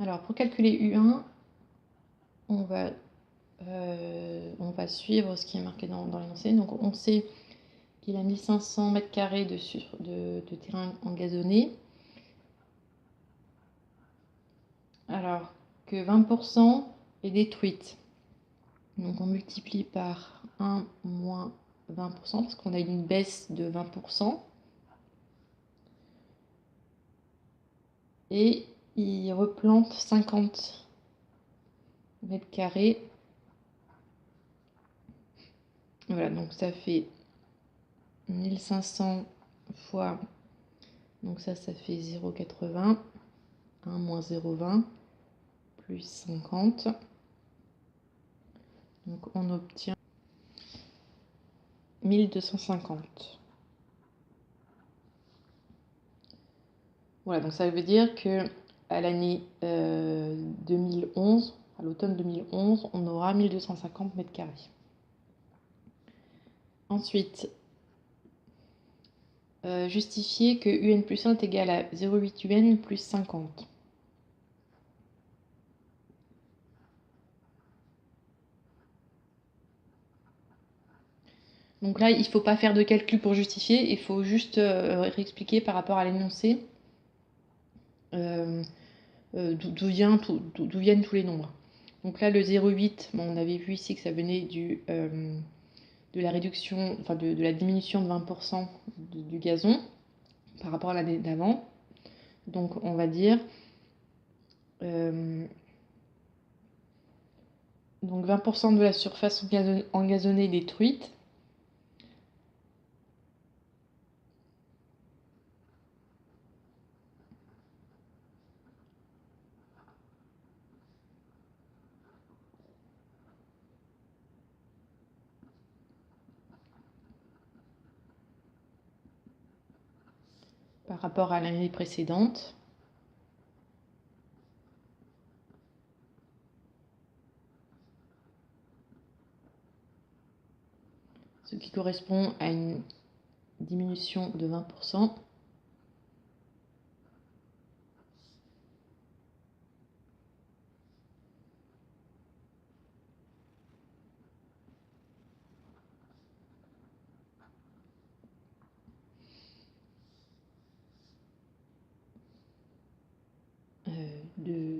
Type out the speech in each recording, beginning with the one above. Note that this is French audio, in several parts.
Alors, pour calculer U1, on va suivre ce qui est marqué dans l'énoncé. Donc, on sait qu'il a 1500 m² de terrain engazonné. Alors que 20% est détruite. Donc on multiplie par 1 moins 20% parce qu'on a une baisse de 20%. Et il replante 50 m². Voilà, donc ça fait 1500 fois, donc ça fait 0,80, 1 moins 0,20, plus 50. Donc on obtient 1250. Voilà, donc ça veut dire que à l'année 2011, à l'automne 2011, on aura 1250 m². Ensuite, justifier que UN plus 1 est égal à 0,8 UN plus 50. Donc là, il ne faut pas faire de calcul pour justifier, il faut juste réexpliquer par rapport à l'énoncé d'où viennent tous les nombres. Donc là, le 0,8, bon, on avait vu ici que ça venait de la réduction, enfin de la diminution de 20% du gazon par rapport à l'année d'avant. Donc on va dire donc 20% de la surface engazonnée détruite. Par rapport à l'année précédente. Ce qui correspond à une diminution de 20%.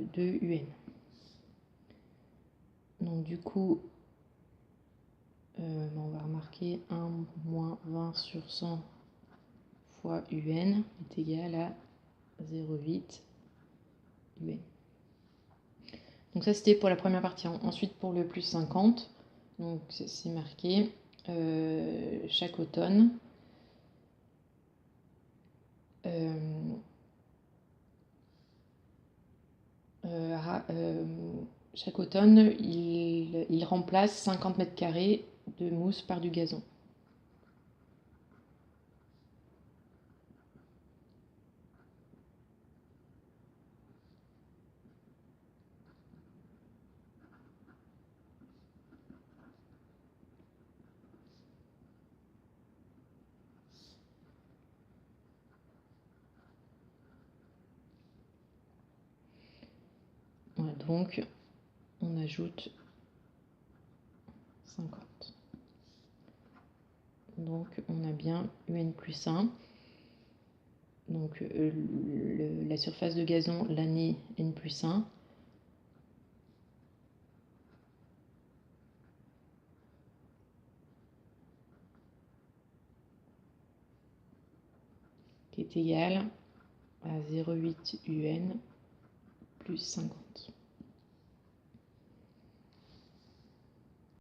De UN. Donc du coup, on va remarquer 1 moins 20 sur 100 fois UN est égal à 0,8 UN. Donc ça c'était pour la première partie. Ensuite pour le plus 50, donc c'est marqué chaque automne. Chaque automne, il remplace 50 m² de mousse par du gazon. Voilà, donc on ajoute 50. Donc on a bien UN plus 1. Donc la surface de gazon l'année N plus 1. Qui est égal à 0,8 UN plus 50.